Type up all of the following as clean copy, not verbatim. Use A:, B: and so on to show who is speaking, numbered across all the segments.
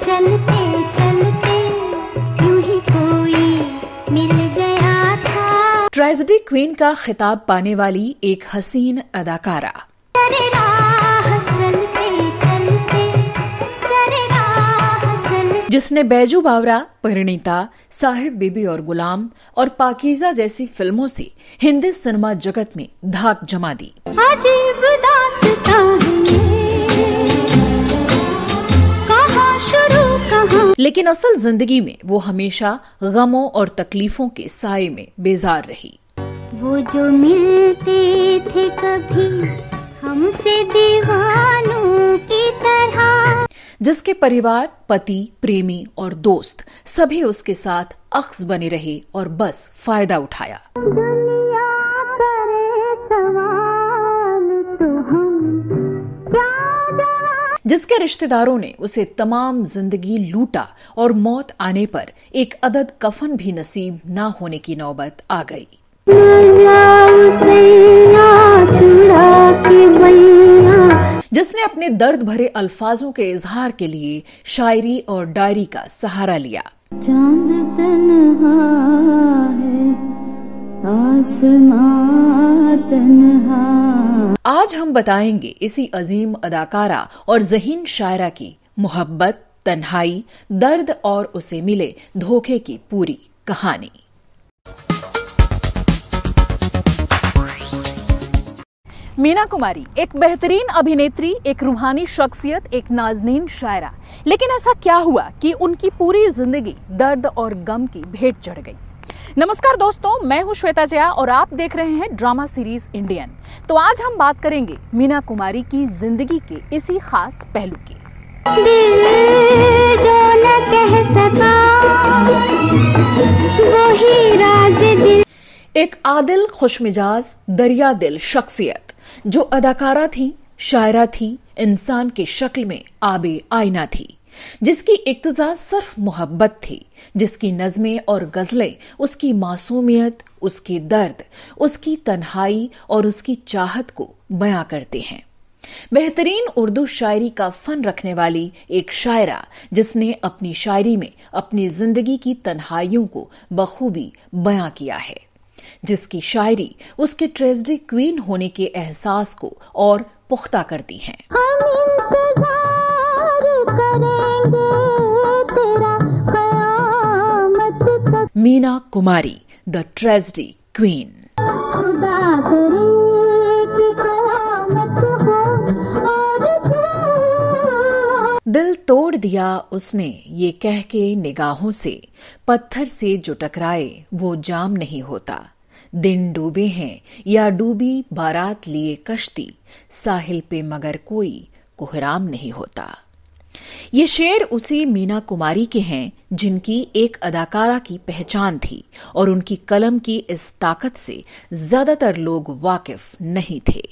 A: चलते चलते यूं ही कोई मिल गया था।
B: ट्रेजेडी क्वीन का खिताब पाने वाली एक हसीन अदाकारा, जिसने बैजू बावरा, परिणीता, साहिब बीबी और गुलाम और पाकीज़ा जैसी फिल्मों से हिंदी सिनेमा जगत में धाक जमा दी।
A: अजीब दास्तां कहाँ शुरू कहाँ।
B: लेकिन असल जिंदगी में वो हमेशा गमों और तकलीफों के साए में बेजार रही।
A: वो जो मिलते थे कभी हमसे दीवानों की तरह,
B: जिसके परिवार, पति, प्रेमी और दोस्त सभी उसके साथ अक्स बने रहे और बस फायदा उठाया।
A: दुनिया करे सवाल तो हम क्या जवाब।
B: जिसके रिश्तेदारों ने उसे तमाम जिंदगी लूटा और मौत आने पर एक अदद कफन भी नसीब ना होने की नौबत आ गई। जिसने अपने दर्द भरे अल्फाजों के इजहार के लिए शायरी और डायरी का सहारा लिया।
A: चांद तन्हा है, आसमां तन्हा।
B: आज हम बताएंगे इसी अजीम अदाकारा और ज़हीन शायरा की मोहब्बत, तन्हाई, दर्द और उसे मिले धोखे की पूरी कहानी। मीना कुमारी एक बेहतरीन अभिनेत्री, एक रूहानी शख्सियत, एक नाज़नीन शायरा। लेकिन ऐसा क्या हुआ कि उनकी पूरी जिंदगी दर्द और गम की भेंट चढ़ गई। नमस्कार दोस्तों, मैं हूं श्वेता जया और आप देख रहे हैं ड्रामा सीरीज इंडियन। तो आज हम बात करेंगे मीना कुमारी की जिंदगी के इसी खास पहलू की।
A: दिल जो न कह सका वही राज दिल।
B: एक आदिल, खुशमिजाज, दरिया दिल शख्सियत जो अदाकारा थी, शायरा थी, इंसान की शक्ल में आबे आईना थी, जिसकी इक्तजा सिर्फ मोहब्बत थी, जिसकी नज़में और गज़लें उसकी मासूमियत, उसके दर्द, उसकी तन्हाई और उसकी चाहत को बयां करते हैं। बेहतरीन उर्दू शायरी का फन रखने वाली एक शायरा, जिसने अपनी शायरी में अपनी जिंदगी की तन्हाइयों को बखूबी बयां किया है, जिसकी शायरी उसके ट्रेजेडी क्वीन होने के एहसास को और पुख्ता करती हैं।
A: हम इंतजार करेंगे तेरा क़यामत तक।
B: Meena Kumari, the tragedy queen.
A: खुदा करे कि क़यामत हो और
B: दिल तोड़ दिया उसने ये कह के निगाहों से, पत्थर से जो टकराए वो जाम नहीं होता। दिन डूबे हैं या डूबी बारात लिए कश्ती, साहिल पे मगर कोई कोहराम नहीं होता। ये शेर उसी मीना कुमारी के हैं जिनकी एक अदाकारा की पहचान थी और उनकी कलम की इस ताकत से ज्यादातर लोग वाकिफ नहीं थे।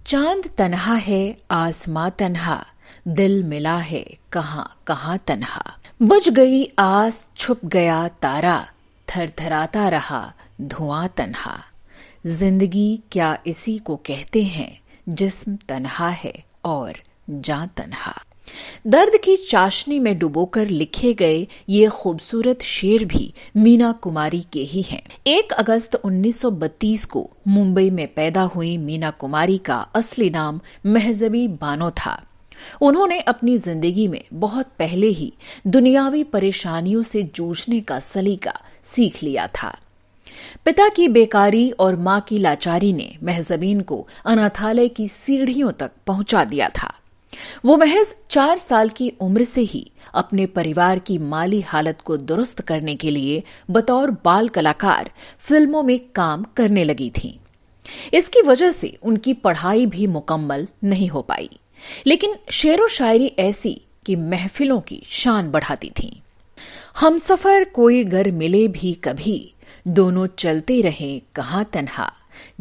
B: चांद तन्हा है, आसमां तन्हा, दिल मिला है कहां कहां तन्हा। बुझ गई आस, छुप गया तारा, थरथराता रहा धुआं तन्हा। जिंदगी क्या इसी को कहते हैं, जिस्म तन्हा है और जान तन्हा। दर्द की चाशनी में डुबोकर लिखे गए ये खूबसूरत शेर भी मीना कुमारी के ही हैं। 1 अगस्त 1932 को मुंबई में पैदा हुई मीना कुमारी का असली नाम महजबी बानो था। उन्होंने अपनी जिंदगी में बहुत पहले ही दुनियावी परेशानियों से जूझने का सलीका सीख लिया था। पिता की बेकारी और मां की लाचारी ने महजबीन को अनाथालय की सीढ़ियों तक पहुंचा दिया था। वो महज 4 साल की उम्र से ही अपने परिवार की माली हालत को दुरुस्त करने के लिए बतौर बाल कलाकार फिल्मों में काम करने लगी थीं। इसकी वजह से उनकी पढ़ाई भी मुकम्मल नहीं हो पाई, लेकिन शेरो शायरी ऐसी कि महफिलों की शान बढ़ाती थी। हमसफर कोई गर मिले भी कभी, दोनों चलते रहें कहां तन्हा।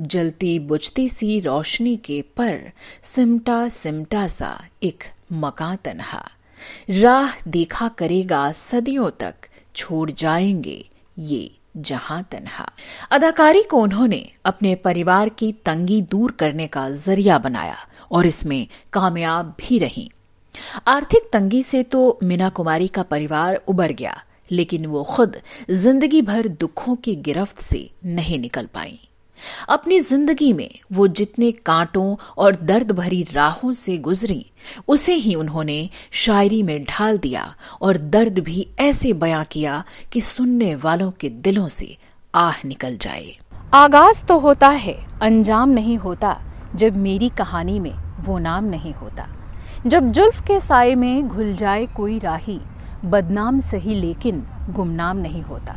B: जलती बुझती सी रोशनी के पर, सिमटा सिमटा सा एक मकान तन्हा। राह देखा करेगा सदियों तक, छोड़ जाएंगे ये जहां तन्हा। अदाकारी को उन्होंने अपने परिवार की तंगी दूर करने का जरिया बनाया और इसमें कामयाब भी रहीं। आर्थिक तंगी से तो मीना कुमारी का परिवार उबर गया, लेकिन वो खुद जिंदगी भर दुखों की गिरफ्त से नहीं निकल पाईं। अपनी जिंदगी में वो जितने कांटों और दर्द भरी राहों से गुजरी, उसे ही उन्होंने शायरी में ढाल दिया और दर्द भी ऐसे बयां किया कि सुनने वालों के दिलों से आह निकल जाए।
C: आगाज तो होता है, अंजाम नहीं होता, जब मेरी कहानी में वो नाम नहीं होता। जब जुल्फ के साए में घुल जाए कोई राही, बदनाम सही लेकिन गुमनाम नहीं होता।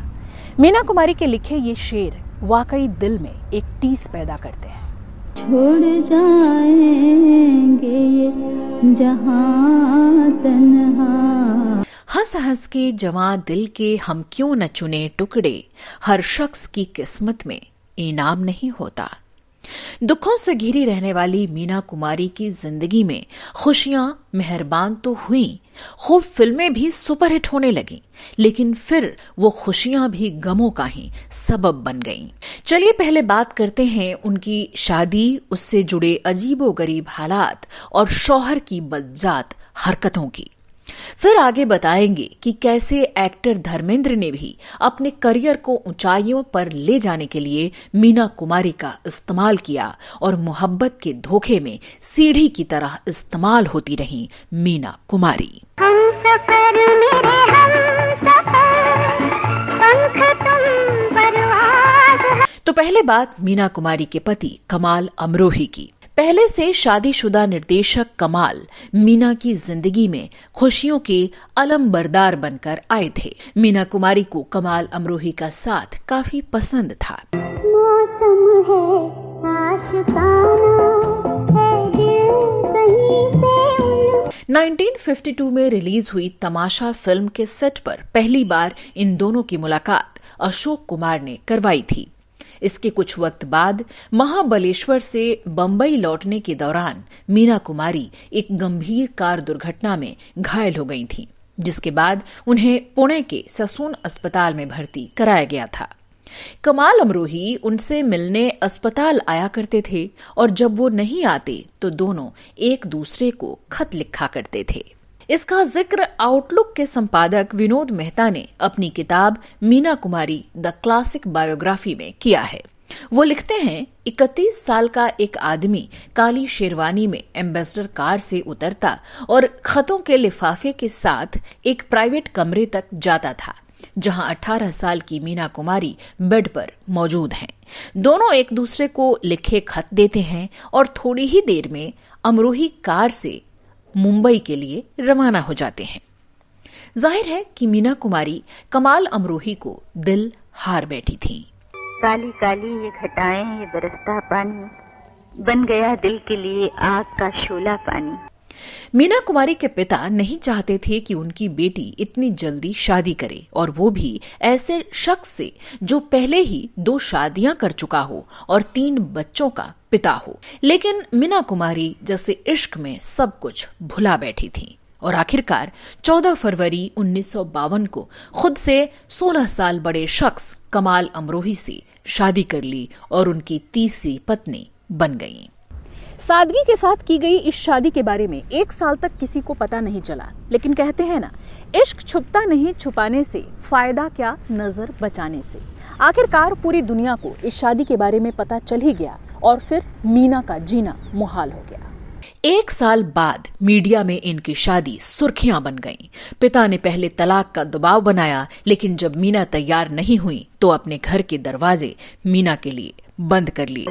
C: मीना कुमारी के लिखे ये शेर वाकई दिल में एक टीस पैदा करते हैं।
A: छोड़ जाएंगे ये जहां तन्हा।
B: हंस हंस के जवां दिल के हम क्यों न चुने टुकड़े, हर शख्स की किस्मत में इनाम नहीं होता। दुखों से घिरी रहने वाली मीना कुमारी की जिंदगी में खुशियां मेहरबान तो हुईं, खूब फिल्में भी सुपरहिट होने लगीं, लेकिन फिर वो खुशियां भी गमों का ही सबब बन गईं। चलिए पहले बात करते हैं उनकी शादी, उससे जुड़े अजीबोगरीब हालात और शौहर की बदजात हरकतों की। फिर आगे बताएंगे कि कैसे एक्टर धर्मेंद्र ने भी अपने करियर को ऊंचाइयों पर ले जाने के लिए मीना कुमारी का इस्तेमाल किया और मोहब्बत के धोखे में सीढ़ी की तरह इस्तेमाल होती रहीं मीना कुमारी।
A: हम सफर मेरे हम सफर, पंख तुम परवाज़।
B: तो पहले बात मीना कुमारी के पति कमाल अमरोही की। पहले से शादीशुदा निर्देशक कमाल मीना की जिंदगी में खुशियों के अलमबरदार बनकर आए थे। मीना कुमारी को कमाल अमरोही का साथ काफी पसंद था।
A: मौसम है आशिकाना, है दिल कहीं से
B: 1952 में रिलीज हुई तमाशा फिल्म के सेट पर पहली बार इन दोनों की मुलाकात अशोक कुमार ने करवाई थी। इसके कुछ वक्त बाद महाबलेश्वर से बंबई लौटने के दौरान मीना कुमारी एक गंभीर कार दुर्घटना में घायल हो गई थीं, जिसके बाद उन्हें पुणे के ससून अस्पताल में भर्ती कराया गया था। कमाल अमरोही उनसे मिलने अस्पताल आया करते थे और जब वो नहीं आते तो दोनों एक दूसरे को खत लिखा करते थे। इसका जिक्र आउटलुक के संपादक विनोद मेहता ने अपनी किताब Meena Kumari the classic biography में किया है। वो लिखते हैं, 31 साल का एक आदमी काली शेरवानी में एम्बेसडर कार से उतरता और खतों के लिफाफे के साथ एक प्राइवेट कमरे तक जाता था, जहां 18 साल की मीना कुमारी बेड पर मौजूद हैं। दोनों एक दूसरे को लिखे खत देते हैं और थोड़ी ही देर में अमरोही कार से मुंबई के लिए रवाना हो जाते हैं। जाहिर है कि मीना कुमारी कमाल अमरोही को दिल हार बैठी थीं।
D: काली काली ये घटाएं, ये बरसता पानी, बन गया दिल के लिए आग का शोला पानी।
B: मीना कुमारी के पिता नहीं चाहते थे कि उनकी बेटी इतनी जल्दी शादी करे, और वो भी ऐसे शख्स से जो पहले ही 2 शादियां कर चुका हो और 3 बच्चों का पिता हो। लेकिन मीना कुमारी जैसे इश्क में सब कुछ भुला बैठी थी और आखिरकार 14 फरवरी 1952 को खुद से 16 साल बड़े शख्स कमाल अमरोही से शादी कर ली और उनकी तीसरी पत्नी बन गईं।
C: सादगी के साथ की गई इस शादी के बारे में 1 साल तक किसी को पता नहीं चला, लेकिन कहते हैं ना, इश्क छुपता नहीं छुपाने से, फायदा क्या नजर बचाने से। आखिरकार पूरी दुनिया को इस शादी के बारे में पता चल ही गया और फिर मीना का जीना मुहाल हो गया।
B: 1 साल बाद मीडिया में इनकी शादी सुर्खियां बन गईं। पिता ने पहले तलाक का दबाव बनाया, लेकिन जब मीना तैयार नहीं हुई तो अपने घर के दरवाजे मीना के लिए बंद कर लिए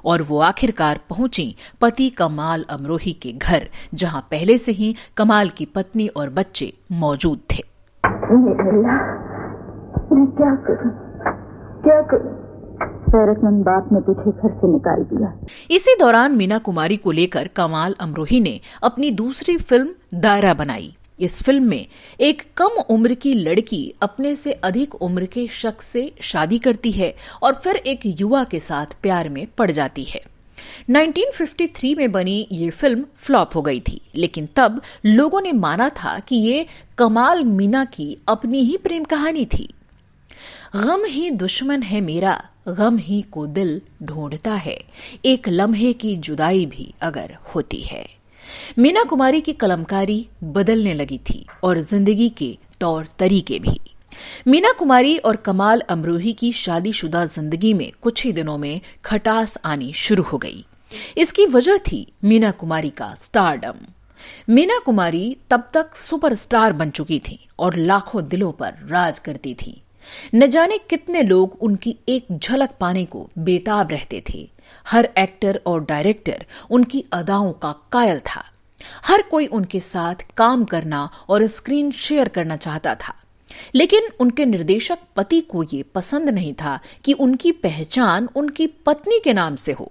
B: और वो आखिरकार पहुंची पति कमाल अमरोही के घर, जहां पहले से ही कमाल की पत्नी और बच्चे मौजूद थे।
D: मैं क्या करूं? गैरतमंद बाप ने तुझे घर से निकाल दिया।
B: इसी दौरान मीना कुमारी को लेकर कमाल अमरोही ने अपनी दूसरी फिल्म दायरा बनाई। इस फिल्म में एक कम उम्र की लड़की अपने से अधिक उम्र के शख्स से शादी करती है और फिर एक युवा के साथ प्यार में पड़ जाती है। 1953 में बनी ये फिल्म फ्लॉप हो गई थी, लेकिन तब लोगों ने माना था कि ये कमाल मीना की अपनी ही प्रेम कहानी थी। गम ही दुश्मन है मेरा, गम ही को दिल ढूंढता है, एक लम्हे की जुदाई भी अगर होती है। मीना कुमारी की कलमकारी बदलने लगी थी और जिंदगी के तौर तरीके भी। मीना कुमारी और कमाल अमरोही की शादीशुदा जिंदगी में कुछ ही दिनों में खटास आनी शुरू हो गई। इसकी वजह थी मीना कुमारी का स्टारडम। मीना कुमारी तब तक सुपरस्टार बन चुकी थी और लाखों दिलों पर राज करती थी। न जाने कितने लोग उनकी एक झलक पाने को बेताब रहते थे। हर एक्टर और डायरेक्टर उनकी अदाओं का कायल था। हर कोई उनके साथ काम करना और स्क्रीन शेयर करना चाहता था, लेकिन उनके निर्देशक पति को ये पसंद नहीं था कि उनकी पहचान उनकी पत्नी के नाम से हो।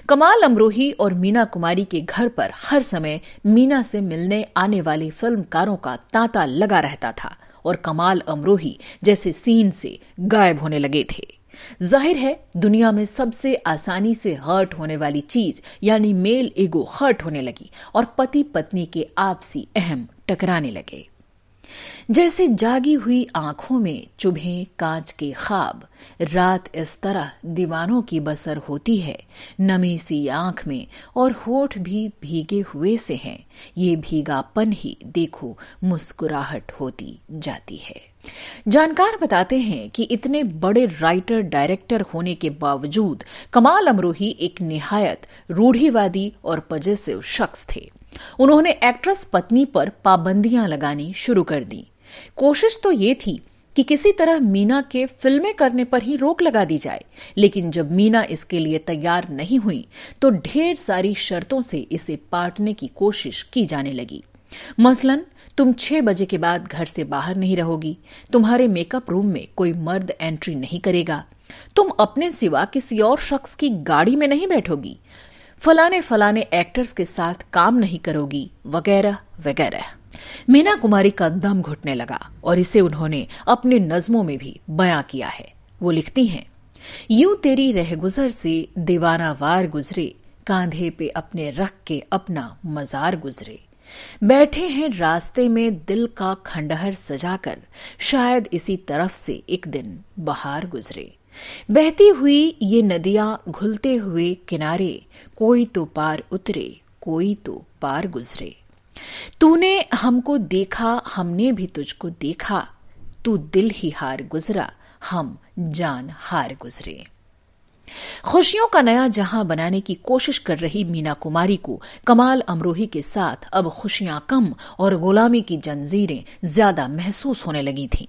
B: कमाल अमरोही और मीना कुमारी के घर पर हर समय मीना से मिलने आने वाले फिल्मकारों का तांता लगा रहता था और कमाल अमरोही जैसे सीन से गायब होने लगे थे। जाहिर है, दुनिया में सबसे आसानी से हर्ट होने वाली चीज यानी मेल ईगो हर्ट होने लगी और पति पत्नी के आपसी अहम टकराने लगे। जैसे जागी हुई आंखों में चुभे कांच के ख्वाब, रात इस तरह दीवानों की बसर होती है, नमी सी आंख में और होठ भी भीगे हुए से हैं, ये भीगापन ही देखो मुस्कुराहट होती जाती है। जानकार बताते हैं कि इतने बड़े राइटर डायरेक्टर होने के बावजूद कमाल अमरोही एक निहायत रूढ़िवादी और पजेसिव शख्स थे। उन्होंने एक्ट्रेस पत्नी पर पाबंदियां लगानी शुरू कर दी। कोशिश तो ये थी कि किसी तरह मीना के फिल्में करने पर ही रोक लगा दी जाए, लेकिन जब मीना इसके लिए तैयार नहीं हुई तो ढेर सारी शर्तों से इसे पाटने की कोशिश की जाने लगी। मसलन, तुम 6 बजे के बाद घर से बाहर नहीं रहोगी, तुम्हारे मेकअप रूम में कोई मर्द एंट्री नहीं करेगा, तुम अपने सिवा किसी और शख्स की गाड़ी में नहीं बैठोगी, फलाने फलाने एक्टर्स के साथ काम नहीं करोगी, वगैरह वगैरह। मीना कुमारी का दम घुटने लगा और इसे उन्होंने अपने नज़्मों में भी बयां किया है। वो लिखती हैं, यूं तेरी रहगुजर से दीवाना वार गुजरे, कांधे पे अपने रख के अपना मजार गुजरे, बैठे हैं रास्ते में दिल का खंडहर सजाकर, शायद इसी तरफ से एक दिन बहार गुजरे, बहती हुई ये नदियां घुलते हुए किनारे, कोई तो पार उतरे कोई तो पार गुजरे, तूने हमको देखा हमने भी तुझको देखा, तू दिल ही हार गुजरा हम जान हार गुजरे। खुशियों का नया जहां बनाने की कोशिश कर रही मीना कुमारी को कमाल अमरोही के साथ अब खुशियां कम और गुलामी की जंजीरें ज्यादा महसूस होने लगी थीं।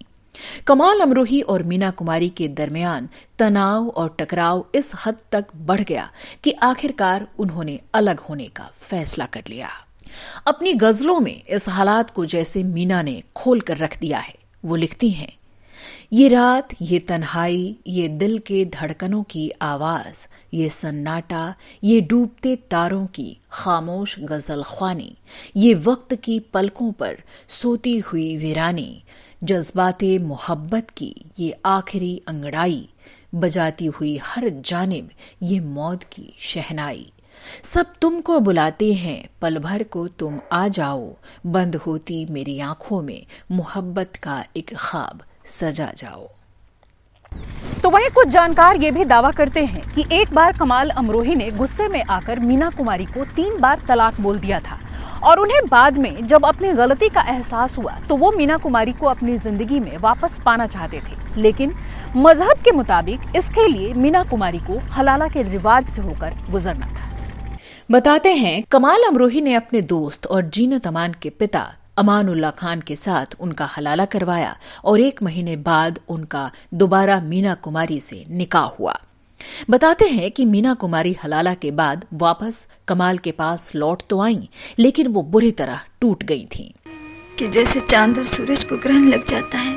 B: कमाल अमरोही और मीना कुमारी के दरमियान तनाव और टकराव इस हद तक बढ़ गया कि आखिरकार उन्होंने अलग होने का फैसला कर लिया। अपनी गजलों में इस हालात को जैसे मीना ने खोल कर रख दिया है। वो लिखती हैं, ये रात, ये तन्हाई, ये दिल के धड़कनों की आवाज, ये सन्नाटा, ये डूबते तारों की खामोश गजल ख्वानी, ये वक्त की पलकों पर सोती हुई वीरानी, जज्बाते मोहब्बत की ये आखिरी अंगड़ाई, बजाती हुई हर जानिब ये मौत की शहनाई, सब तुमको बुलाते हैं पल भर को तुम आ जाओ, बंद होती मेरी आंखों में मोहब्बत का एक ख्वाब सजा जाओ।
C: तो वहीं कुछ जानकार ये भी दावा करते हैं कि एक बार कमाल अमरोही ने गुस्से में आकर मीना कुमारी को 3 बार तलाक बोल दिया था और उन्हें बाद में जब अपनी गलती का एहसास हुआ तो वो मीना कुमारी को अपनी जिंदगी में वापस पाना चाहते थे, लेकिन मजहब के मुताबिक इसके लिए मीना कुमारी को हलाला के रिवाज से होकर गुजरना था।
B: बताते हैं, कमाल अमरोही ने अपने दोस्त और जीनत अमान के पिता अमानुल्लाह खान के साथ उनका हलाला करवाया और 1 महीने बाद उनका दोबारा मीना कुमारी से निकाह हुआ। बताते हैं कि मीना कुमारी हलाला के बाद वापस कमाल के पास लौट तो आई, लेकिन वो बुरी तरह टूट गई थीं।
E: कि जैसे चांद और सूरज को ग्रहण लग जाता है,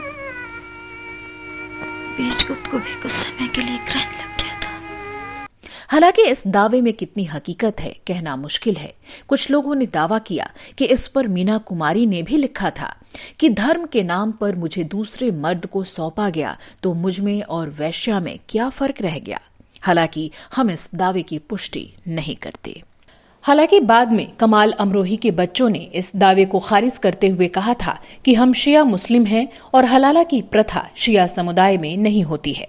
E: बीजगुप्त को भी कुछ समय के लिए ग्रहण लग गया था।
B: हालांकि इस दावे में कितनी हकीकत है कहना मुश्किल है। कुछ लोगों ने दावा किया कि इस पर मीना कुमारी ने भी लिखा था कि धर्म के नाम पर मुझे दूसरे मर्द को सौंपा गया तो मुझ में और वैश्या में क्या फर्क रह गया। हालांकि हम इस दावे की पुष्टि नहीं करते। हालांकि बाद में कमाल अमरोही के बच्चों ने इस दावे को खारिज करते हुए कहा था कि हम शिया मुस्लिम हैं और हलाला की प्रथा शिया समुदाय में नहीं होती है।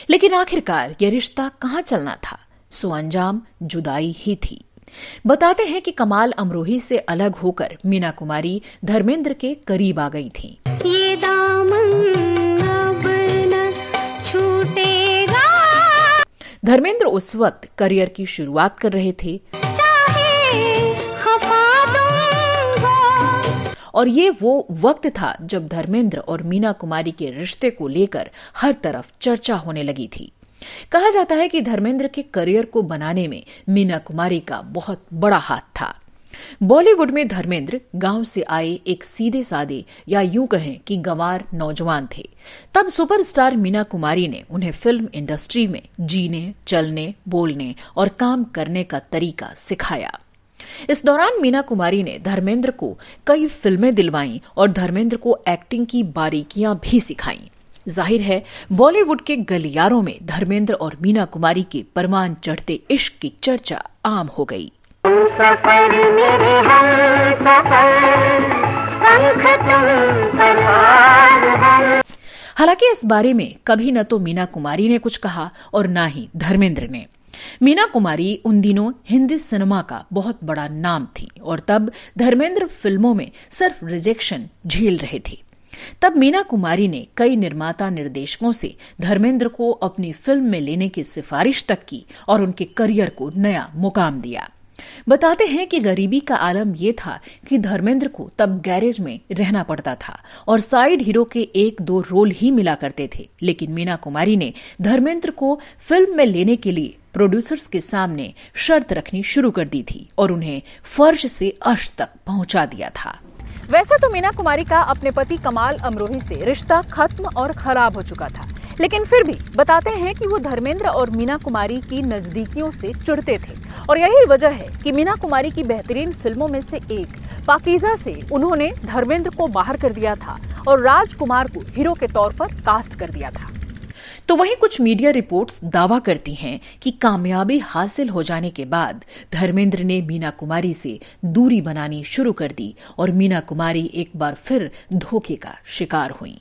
B: लेकिन आखिरकार यह रिश्ता कहाँ चलना था? सो अंजाम जुदाई ही थी। बताते हैं कि कमाल अमरोही से अलग होकर मीना कुमारी धर्मेंद्र के करीब आ गई थीं।
A: ये दामन अब न छूटेगा।
B: धर्मेंद्र उस वक्त करियर की शुरुआत कर रहे थे और ये वो वक्त था जब धर्मेंद्र और मीना कुमारी के रिश्ते को लेकर हर तरफ चर्चा होने लगी थी। कहा जाता है कि धर्मेंद्र के करियर को बनाने में मीना कुमारी का बहुत बड़ा हाथ था। बॉलीवुड में धर्मेंद्र गांव से आए एक सीधे साधे या यूं कहें कि गंवार नौजवान थे। तब सुपरस्टार मीना कुमारी ने उन्हें फिल्म इंडस्ट्री में जीने, चलने, बोलने और काम करने का तरीका सिखाया। इस दौरान मीना कुमारी ने धर्मेंद्र को कई फिल्में दिलवाईं और धर्मेंद्र को एक्टिंग की बारीकियां भी सिखाईं। जाहिर है बॉलीवुड के गलियारों में धर्मेंद्र और मीना कुमारी के परवान चढ़ते इश्क की चर्चा आम हो गई।
A: सफर मेरे हम सफर, पंख तुम परवाज़ हम।
B: हालांकि इस बारे में कभी न तो मीना कुमारी ने कुछ कहा और न ही धर्मेंद्र ने। मीना कुमारी उन दिनों हिंदी सिनेमा का बहुत बड़ा नाम थी और तब धर्मेंद्र फिल्मों में सिर्फ रिजेक्शन झेल रहे थे। तब मीना कुमारी ने कई निर्माता निर्देशकों से धर्मेंद्र को अपनी फिल्म में लेने की सिफारिश तक की और उनके करियर को नया मुकाम दिया। बताते हैं कि गरीबी का आलम यह था कि धर्मेंद्र को तब गैरेज में रहना पड़ता था और साइड हीरो के 1-2 रोल ही मिला करते थे। लेकिन मीना कुमारी ने धर्मेंद्र को फिल्म में लेने के लिए प्रोड्यूसर्स के सामने शर्त रखनी शुरू कर दी थी और उन्हें फर्श से अर्श तक पहुंचा दिया था।
C: वैसे तो मीना कुमारी का अपने पति कमाल अमरोही से रिश्ता खत्म और खराब हो चुका था, लेकिन फिर भी बताते हैं कि वो धर्मेंद्र और मीना कुमारी की नजदीकियों से चिढ़ते थे और यही वजह है कि मीना कुमारी की बेहतरीन फिल्मों में से एक पाकीज़ा से उन्होंने धर्मेंद्र को बाहर कर दिया था और राजकुमार को हीरो के तौर पर कास्ट कर दिया था।
B: तो वहीं कुछ मीडिया रिपोर्ट्स दावा करती हैं कि कामयाबी हासिल हो जाने के बाद धर्मेंद्र ने मीना कुमारी से दूरी बनानी शुरू कर दी और मीना कुमारी एक बार फिर धोखे का शिकार हुई।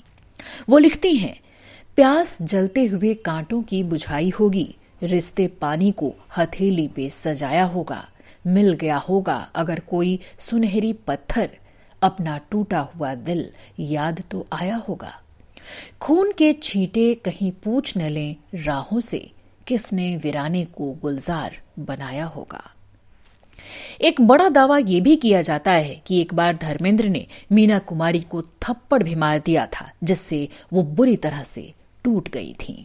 B: वो लिखती हैं, प्यास जलते हुए कांटों की बुझाई होगी, रिश्ते पानी को हथेली पे सजाया होगा, मिल गया होगा अगर कोई सुनहरी पत्थर, अपना टूटा हुआ दिल याद तो आया होगा। खून के छींटे कहीं पूछ न लें राहों से, किसने वीराने को गुलजार बनाया होगा। एक बड़ा दावा यह भी किया जाता है कि एक बार धर्मेंद्र ने मीना कुमारी को थप्पड़ भी मार दिया था, जिससे वो बुरी तरह से टूट गई थीं।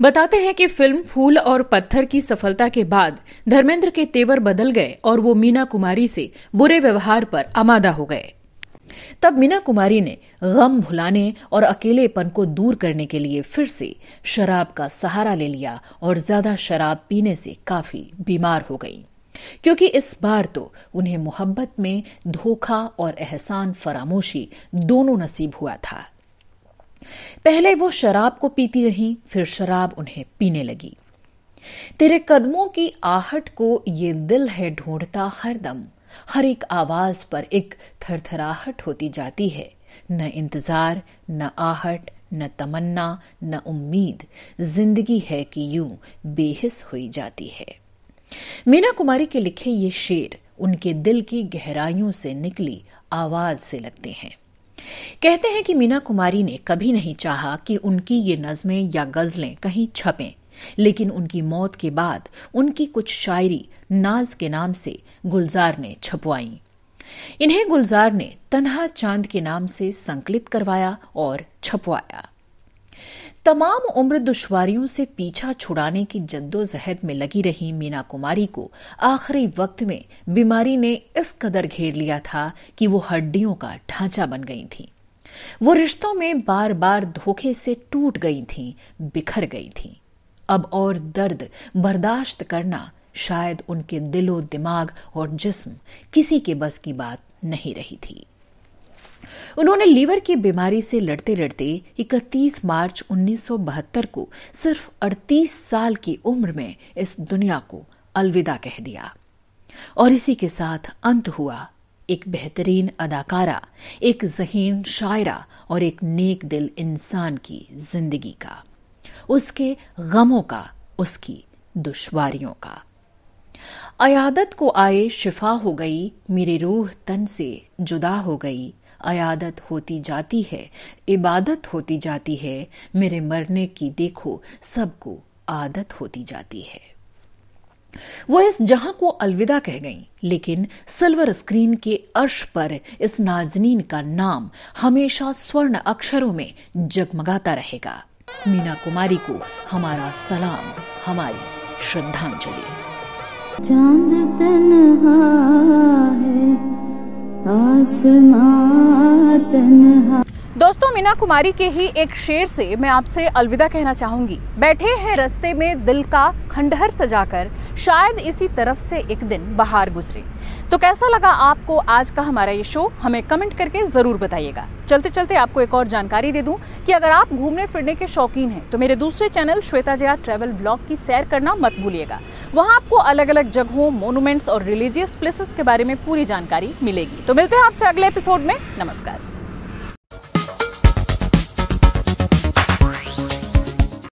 B: बताते हैं कि फिल्म फूल और पत्थर की सफलता के बाद धर्मेंद्र के तेवर बदल गए और वो मीना कुमारी से बुरे व्यवहार पर आमादा हो गए। तब मीना कुमारी ने गम भुलाने और अकेलेपन को दूर करने के लिए फिर से शराब का सहारा ले लिया और ज्यादा शराब पीने से काफी बीमार हो गई, क्योंकि इस बार तो उन्हें मोहब्बत में धोखा और एहसान फरामोशी दोनों नसीब हुआ था। पहले वो शराब को पीती रही, फिर शराब उन्हें पीने लगी। तेरे कदमों की आहट को ये दिल है ढूंढता हरदम, हर एक आवाज पर एक थरथराहट होती जाती है, न इंतजार, न आहट, न तमन्ना, न उम्मीद, जिंदगी है कि यूं बेहिस हुई जाती है। मीना कुमारी के लिखे ये शेर उनके दिल की गहराइयों से निकली आवाज से लगते हैं। कहते हैं कि मीना कुमारी ने कभी नहीं चाहा कि उनकी ये नज़में या गजलें कहीं छपें, लेकिन उनकी मौत के बाद उनकी कुछ शायरी नाज के नाम से गुलजार ने छपवाई। इन्हें गुलजार ने तन्हा चांद के नाम से संकलित करवाया और छपवाया। तमाम उम्र दुश्वारियों से पीछा छुड़ाने की जद्दोजहद में लगी रही मीना कुमारी को आखिरी वक्त में बीमारी ने इस कदर घेर लिया था कि वो हड्डियों का ढांचा बन गई थी। वो रिश्तों में बार बार धोखे से टूट गई थीं, बिखर गई थीं। अब और दर्द बर्दाश्त करना शायद उनके दिलो दिमाग और जिस्म किसी के बस की बात नहीं रही थी। उन्होंने लीवर की बीमारी से लड़ते लड़ते 31 मार्च 1972 को सिर्फ 38 साल की उम्र में इस दुनिया को अलविदा कह दिया। और इसी के साथ अंत हुआ एक बेहतरीन अदाकारा, एक ज़हीन शायरा और एक नेक दिल इंसान की जिंदगी का, उसके गमों का, उसकी दुश्वारियों का। अयादत को आए शिफा हो गई, मेरी रूह तन से जुदा हो गई। अयादत होती जाती है, इबादत होती जाती है, मेरे मरने की देखो सबको आदत होती जाती है। वो इस जहां को अलविदा कह गईं, लेकिन सिल्वर स्क्रीन के अर्श पर इस नाज़नीन का नाम हमेशा स्वर्ण अक्षरों में जगमगाता रहेगा। मीना कुमारी को हमारा सलाम, हमारी श्रद्धांजलि।
A: चांद तन्हा है, आसमां तन्हा।
C: दोस्तों, मीना कुमारी के ही एक शेर से मैं आपसे अलविदा कहना चाहूंगी। बैठे हैं रास्ते में दिल का खंडहर सजाकर, शायद इसी तरफ से एक दिन बहार गुजरे। तो कैसा लगा आपको आज का हमारा ये शो, हमें कमेंट करके जरूर बताइएगा। चलते चलते आपको एक और जानकारी दे दूं कि अगर आप घूमने फिरने के शौकीन हैं तो मेरे दूसरे channel Shweta Jaya travel blog की सैर करना मत भूलिएगा। वहां आपको अलग अलग जगहों, मोन्यूमेंट्स और रिलीजियस प्लेसेस के बारे में पूरी जानकारी मिलेगी। तो मिलते हैं आपसे अगले एपिसोड में। नमस्कार।